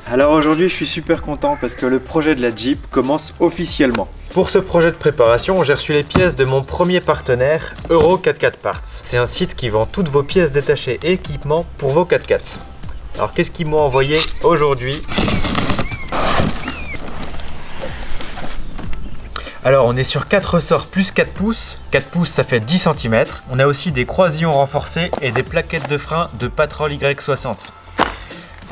Alors aujourd'hui je suis super content parce que le projet de la Jeep commence officiellement. Pour ce projet de préparation, j'ai reçu les pièces de mon premier partenaire, Euro 4x4 Parts. C'est un site qui vend toutes vos pièces détachées et équipements pour vos 4x4. Alors qu'est-ce qu'ils m'ont envoyé aujourd'hui? Alors on est sur 4 ressorts plus 4 pouces. 4 pouces ça fait 10 cm. On a aussi des croisillons renforcés et des plaquettes de frein de Patrol Y60.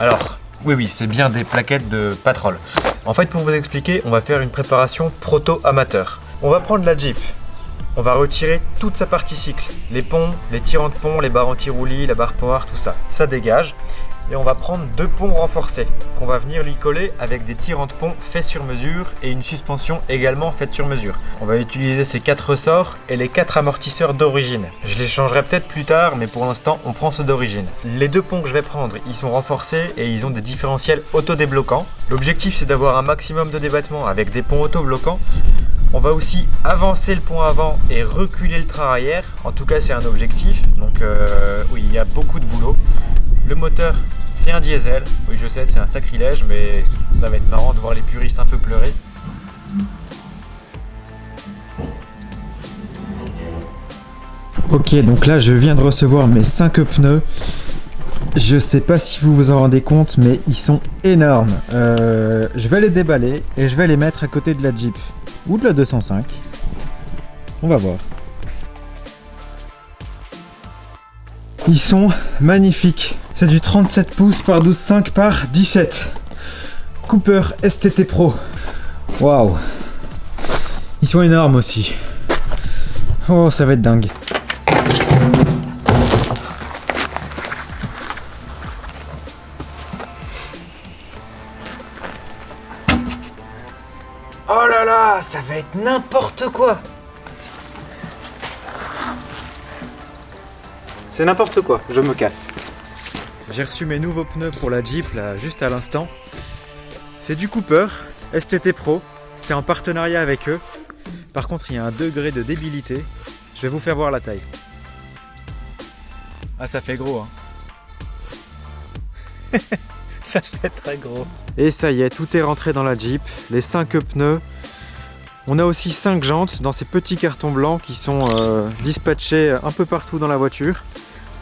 Alors, oui, c'est bien des plaquettes de Patrol. En fait, pour vous expliquer, on va faire une préparation proto-amateur. On va prendre la Jeep. On va retirer toute sa partie cycle. Les ponts, les tirants de pont, les barres anti-roulis, la barre power, tout ça. Ça dégage. Et on va prendre 2 ponts renforcés qu'on va venir lui coller avec des tirants de pont faits sur mesure et une suspension également faite sur mesure. On va utiliser ces 4 ressorts et les 4 amortisseurs d'origine. Je les changerai peut-être plus tard, mais pour l'instant on prend ceux d'origine. Les 2 ponts que je vais prendre, ils sont renforcés et ils ont des différentiels auto-débloquants. L'objectif c'est d'avoir un maximum de débattement avec des ponts auto-bloquants. On va aussi avancer le pont avant et reculer le train arrière. En tout cas c'est un objectif, donc oui il y a beaucoup de boulot. Le moteur, c'est un diesel. Oui, je sais, c'est un sacrilège, mais ça va être marrant de voir les puristes un peu pleurer. Ok, donc là, je viens de recevoir mes 5 pneus. Je sais pas si vous vous en rendez compte, mais ils sont énormes. Je vais les déballer et je vais les mettre à côté de la Jeep ou de la 205. On va voir. Ils sont magnifiques. C'est du 37 pouces par 12,5 par 17. Cooper STT Pro. Waouh. Ils sont énormes aussi. Oh, ça va être dingue. Oh là là, ça va être n'importe quoi. C'est n'importe quoi, je me casse. J'ai reçu mes nouveaux pneus pour la Jeep là, juste à l'instant. C'est du Cooper STT Pro, c'est en partenariat avec eux. Par contre il y a un degré de débilité. Je vais vous faire voir la taille. Ah ça fait gros hein. Ça fait très gros. Et ça y est, tout est rentré dans la Jeep. Les 5 pneus. On a aussi 5 jantes dans ces petits cartons blancs qui sont dispatchés un peu partout dans la voiture.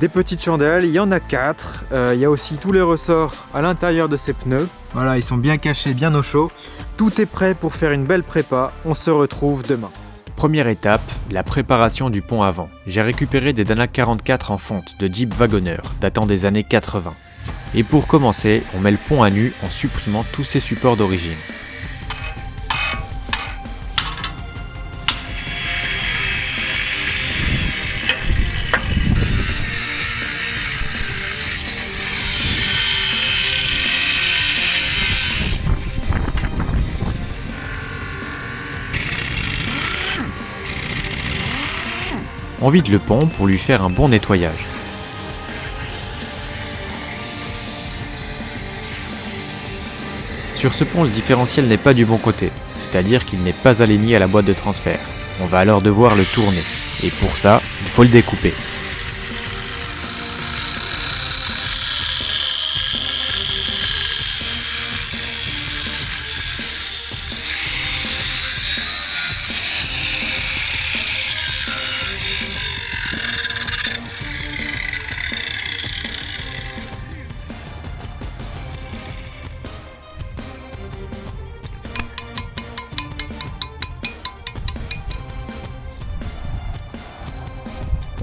Des petites chandelles, il y en a 4. Il y a aussi tous les ressorts à l'intérieur de ces pneus. Voilà, ils sont bien cachés, bien au chaud. Tout est prêt pour faire une belle prépa. On se retrouve demain. Première étape, la préparation du pont avant. J'ai récupéré des Dana 44 en fonte de Jeep Wagoner, datant des années 80. Et pour commencer, on met le pont à nu en supprimant tous ses supports d'origine. On vide le pont pour lui faire un bon nettoyage. Sur ce pont, le différentiel n'est pas du bon côté, c'est-à-dire qu'il n'est pas aligné à la boîte de transfert. On va alors devoir le tourner, et pour ça, il faut le découper.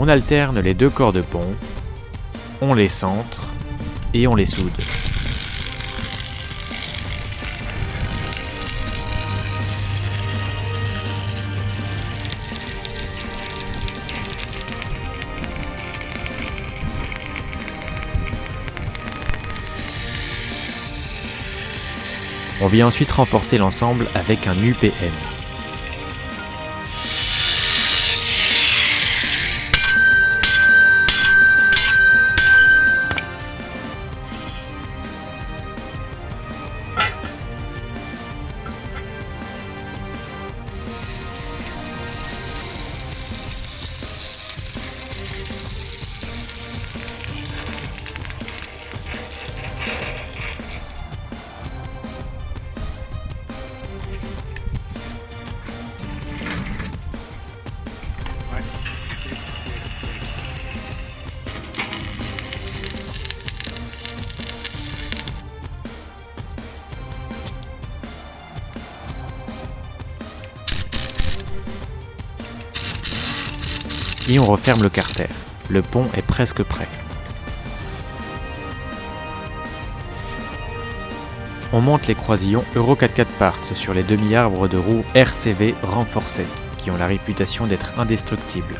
On alterne les 2 corps de pont, on les centre et on les soude. On vient ensuite renforcer l'ensemble avec un UPM. Et on referme le carter. Le pont est presque prêt. On monte les croisillons Euro 4x4 Parts sur les demi-arbres de roues RCV renforcés, qui ont la réputation d'être indestructibles.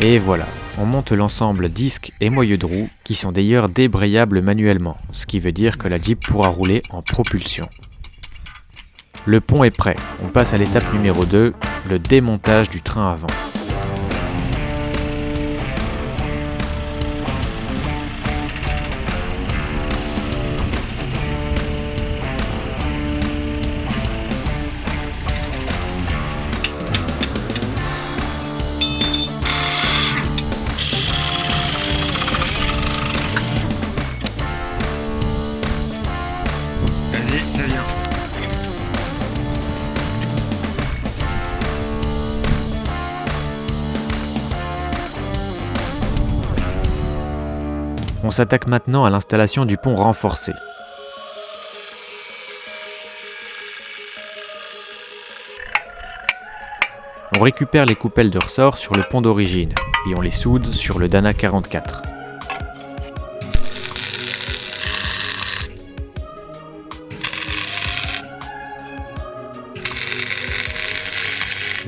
Et voilà, on monte l'ensemble disque et moyeu de roue qui sont d'ailleurs débrayables manuellement, ce qui veut dire que la Jeep pourra rouler en propulsion. Le pont est prêt, on passe à l'étape numéro 2, le démontage du train avant. Vas-y, ça vient. On s'attaque maintenant à l'installation du pont renforcé. On récupère les coupelles de ressort sur le pont d'origine et on les soude sur le Dana 44.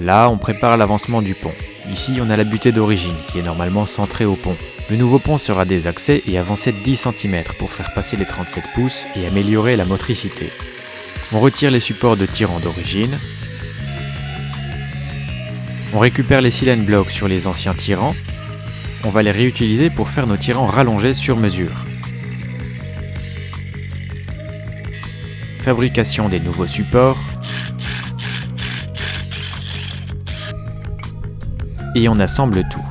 Là, on prépare l'avancement du pont. Ici, on a la butée d'origine qui est normalement centrée au pont. Le nouveau pont sera désaxé et avancé de 10 cm pour faire passer les 37 pouces et améliorer la motricité. On retire les supports de tirant d'origine. On récupère les silane blocks sur les anciens tirants. On va les réutiliser pour faire nos tirants rallongés sur mesure. Fabrication des nouveaux supports. Et on assemble tout.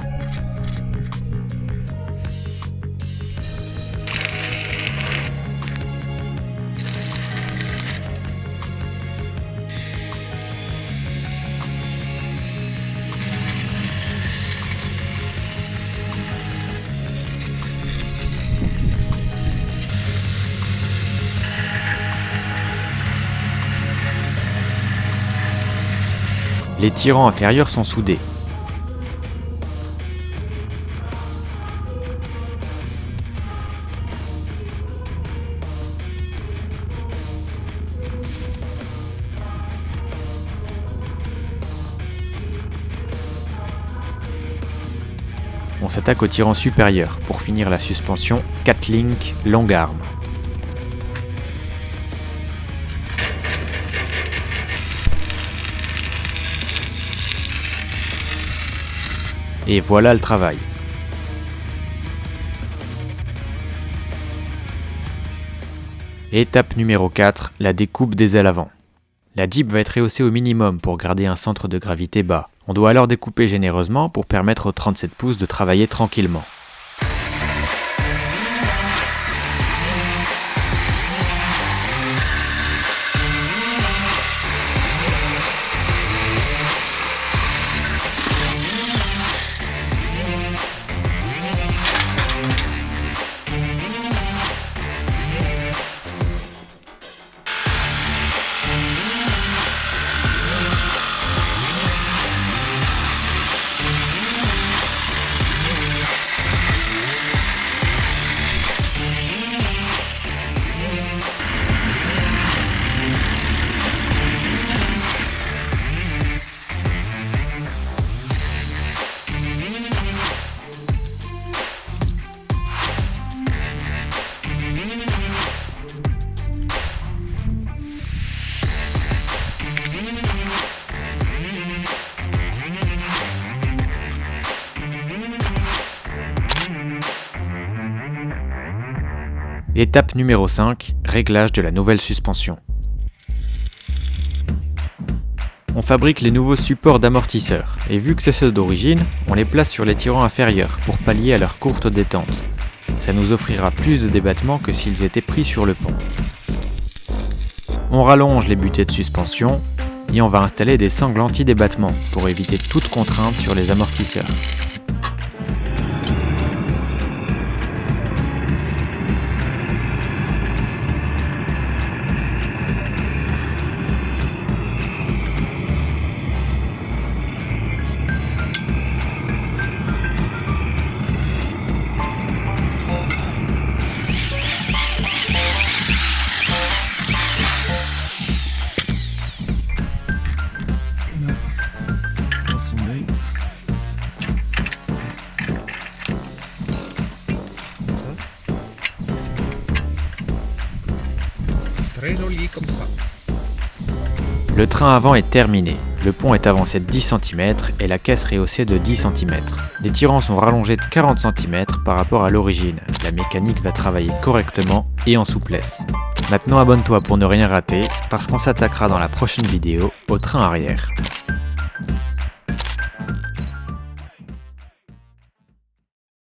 Les tirants inférieurs sont soudés. On s'attaque au tirant supérieur pour finir la suspension Catlink long arm. Et voilà le travail. Étape numéro 4, la découpe des ailes avant. La Jeep va être rehaussée au minimum pour garder un centre de gravité bas. On doit alors découper généreusement pour permettre aux 37 pouces de travailler tranquillement. Étape numéro 5, réglage de la nouvelle suspension. On fabrique les nouveaux supports d'amortisseurs, et vu que c'est ceux d'origine, on les place sur les tirants inférieurs pour pallier à leur courte détente. Ça nous offrira plus de débattement que s'ils étaient pris sur le pont. On rallonge les butées de suspension et on va installer des sangles anti-débattement pour éviter toute contrainte sur les amortisseurs. Très joli comme ça. Le train avant est terminé, le pont est avancé de 10 cm et la caisse rehaussée de 10 cm. Les tirants sont rallongés de 40 cm par rapport à l'origine. La mécanique va travailler correctement et en souplesse. Maintenant abonne-toi pour ne rien rater, parce qu'on s'attaquera dans la prochaine vidéo au train arrière.